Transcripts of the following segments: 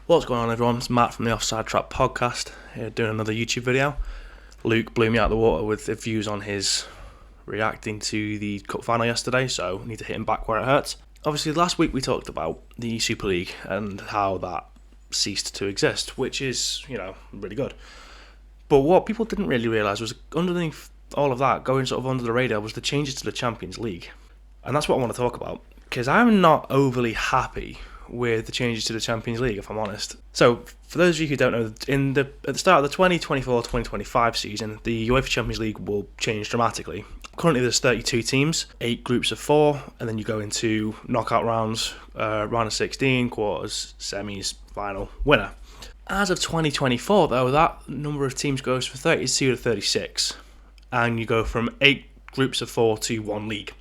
What's going on, everyone? It's Matt from the Offside Trap podcast, here doing another YouTube video. Luke blew me out of the water with the views on his reacting to the cup final yesterday, so I need to hit him back where it hurts. Obviously, last week we talked about the Super League and how that ceased to exist, which is, really good. But what people didn't really realise was underneath all of that, going sort of under the radar, was the changes to the Champions League. And that's what I want to talk about, because I'm not overly happy with the changes to the Champions League, if I'm honest. So, for those of you who don't know, at the start of the 2024-2025 season, the UEFA Champions League will change dramatically. Currently there's 32 teams, 8 groups of 4, and then you go into knockout rounds, round of 16, quarters, semis, final, winner. As of 2024 though, that number of teams goes from 32 to 36, and you go from 8 groups of 4 to 1 league.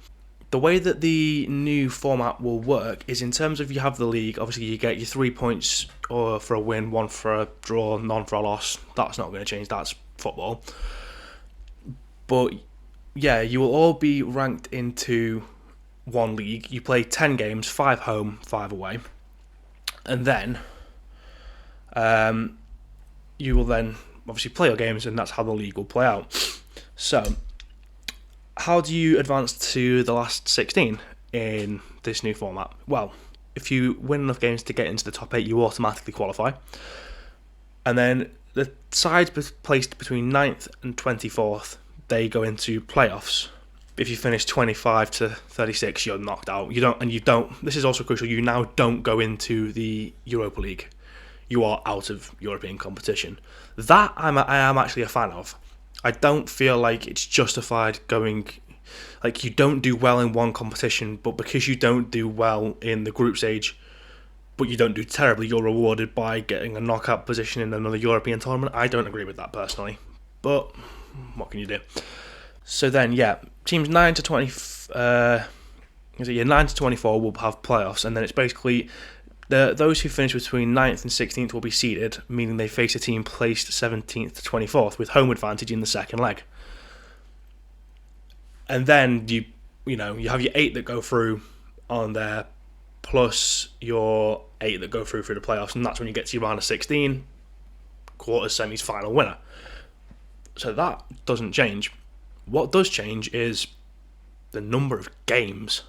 The way that the new format will work is in terms of you have the league, obviously you get your 3 points or for a win, 1 for a draw, none for a loss. That's not going to change, that's football. But yeah, you will all be ranked into one league. You play 10 games, 5 home, 5 away. And then you will then obviously play your games, and that's how the league will play out. So, how do you advance to the last 16 in this new format? Well, if you win enough games to get into the top 8, you automatically qualify. And then the sides placed between 9th and 24th, they go into playoffs. If you finish 25 to 36, you're knocked out. This is also crucial, you now don't go into the Europa League. You are out of European competition. That I am actually a fan of. I don't feel like it's justified going, like you don't do well in one competition, but because you don't do well in the group stage, but you don't do terribly, you're rewarded by getting a knockout position in another European tournament. I don't agree with that personally, but what can you do? So then, teams 9 to 24 will have playoffs, and then it's basically those who finish between 9th and 16th will be seeded, meaning they face a team placed 17th to 24th with home advantage in the second leg. And then you have your 8 that go through on there, plus your 8 that go through the playoffs, and that's when you get to your round of 16, quarters, semis, final, winner. So that doesn't change. What does change is the number of games.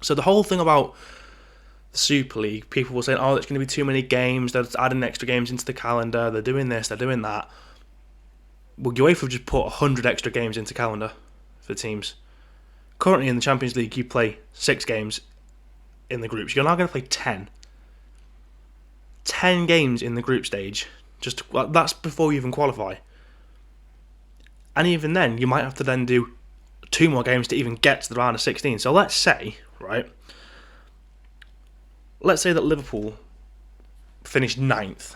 So the whole thing about the Super League, people were saying, there's going to be too many games, they're adding extra games into the calendar, they're doing this, they're doing that. Well, UEFA have just put 100 extra games into calendar for teams. Currently in the Champions League, you play 6 games in the groups. You're now going to play 10. 10 games in the group stage. That's before you even qualify. And even then, you might have to then do 2 more games to even get to the round of 16. So let's say that Liverpool finished 9th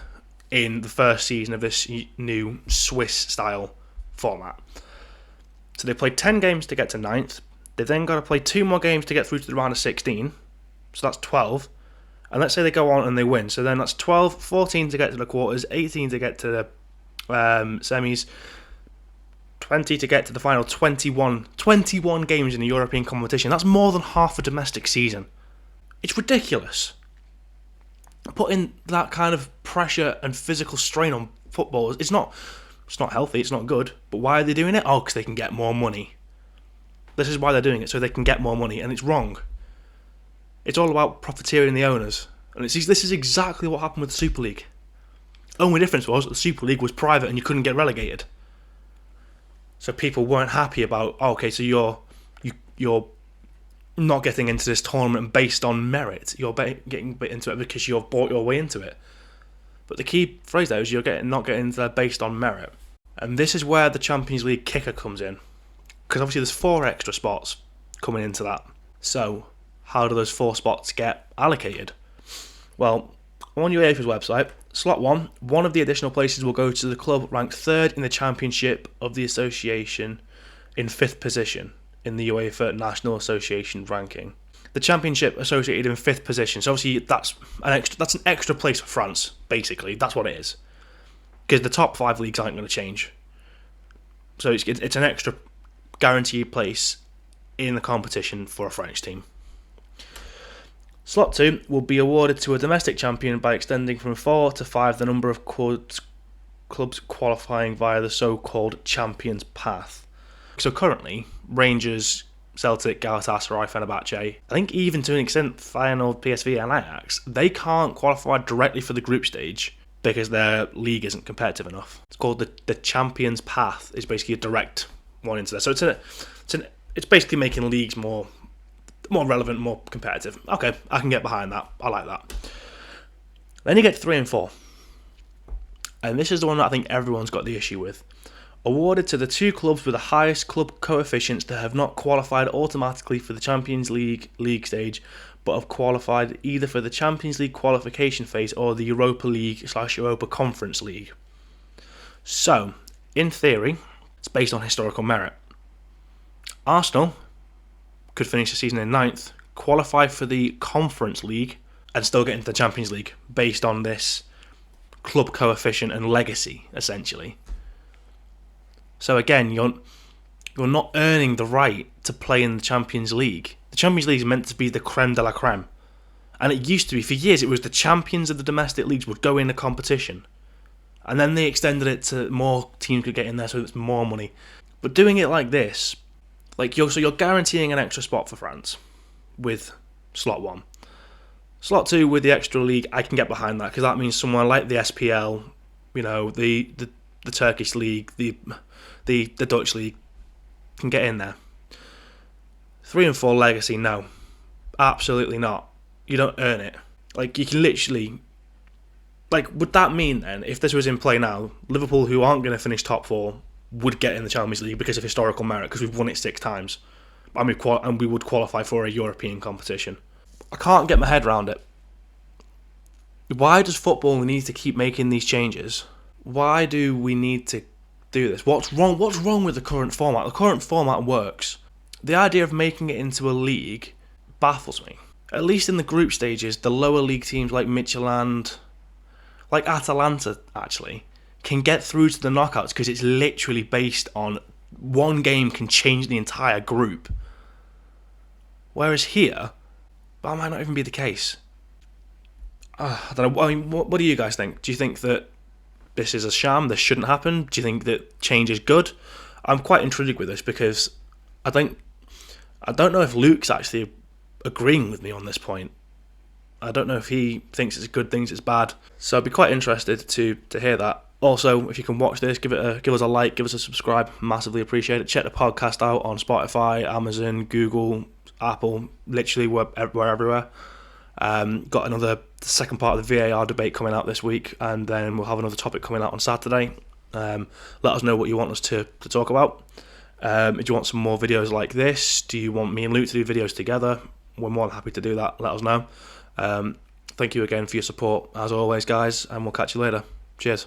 in the first season of this new Swiss-style format. So they played 10 games to get to 9th. They've then got to play 2 more games to get through to the round of 16. So that's 12. And let's say they go on and they win. So then that's 12, 14 to get to the quarters, 18 to get to the semis, 20 to get to the final, 21 games in the European competition. That's more than half a domestic season. It's ridiculous. Putting that kind of pressure and physical strain on footballers, it's not healthy, it's not good. But why are they doing it? Because they can get more money. This is why they're doing it, so they can get more money, and it's wrong. It's all about profiteering the owners. And this is exactly what happened with the Super League. Only difference was the Super League was private and you couldn't get relegated. So people weren't happy about, so you're not getting into this tournament based on merit. You're getting into it because you've bought your way into it. But the key phrase there is you're not getting into there based on merit. And this is where the Champions League kicker comes in. Because obviously there's 4 extra spots coming into that. So how do those 4 spots get allocated? Well, on UEFA's website, slot 1 of the additional places will go to the club ranked 3rd in the championship of the association in 5th position in the UEFA National Association ranking. The championship associated in 5th position, so obviously that's an extra place for France, basically. That's what it is. Because the top 5 leagues aren't going to change. So it's an extra guaranteed place in the competition for a French team. Slot 2 will be awarded to a domestic champion by extending from 4 to 5 the number of clubs qualifying via the so-called Champions Path. So currently, Rangers, Celtic, Galatasaray, Fenerbahce, I think even to an extent Feyenoord, PSV and Ajax, they can't qualify directly for the group stage because their league isn't competitive enough. It's called the Champions Path. It's basically a direct one into there. So it's basically making leagues more relevant, more competitive. Okay, I can get behind that. I like that. Then you get 3 and 4. And this is the one that I think everyone's got the issue with. Awarded to the 2 clubs with the highest club coefficients that have not qualified automatically for the Champions League stage, but have qualified either for the Champions League qualification phase or the Europa League/Europa Conference League. So, in theory, it's based on historical merit. Arsenal could finish the season in 9th, qualify for the Conference League, and still get into the Champions League based on this club coefficient and legacy, essentially. So again, you're not earning the right to play in the Champions League. The Champions League is meant to be the creme de la creme. And it used to be, for years, it was the champions of the domestic leagues would go in the competition. And then they extended it to more teams could get in there, so it's more money. But doing it like this, you're guaranteeing an extra spot for France with slot 1. Slot 2 with the extra league, I can get behind that because that means someone like the SPL, the Turkish league, the Dutch league can get in there. 3 and 4 legacy, no, absolutely not. You don't earn it. You can literally, would that mean then if this was in play now, Liverpool, who aren't going to finish top 4, would get in the Champions League because of historical merit, because we've won it 6 times, and we would qualify for a European competition? I can't get my head around it. Why does football need to keep making these changes? Why do we need to do this? What's wrong with the current format? The current format works. The idea of making it into a league baffles me. At least in the group stages, the lower league teams like Midtjylland, like Atalanta actually, can get through to the knockouts because it's literally based on one game can change the entire group. Whereas here, that might not even be the case. I don't know. What do you guys think? Do you think that this is a sham? This shouldn't happen? Do you think that change is good? I'm quite intrigued with this because I don't know if Luke's actually agreeing with me on this point. I don't know if he thinks it's good, thinks it's bad. So I'd be quite interested to hear that. Also, if you can watch this, give us a like, give us a subscribe. Massively appreciate it. Check the podcast out on Spotify, Amazon, Google, Apple. Literally, we're everywhere. Got the second part of the VAR debate coming out this week, and then we'll have another topic coming out on Saturday. Let us know what you want us to talk about. Do you want some more videos like this? Do you want me and Luke to do videos together? We're more than happy to do that. Let us know. Thank you again for your support, as always, guys, and we'll catch you later. Cheers.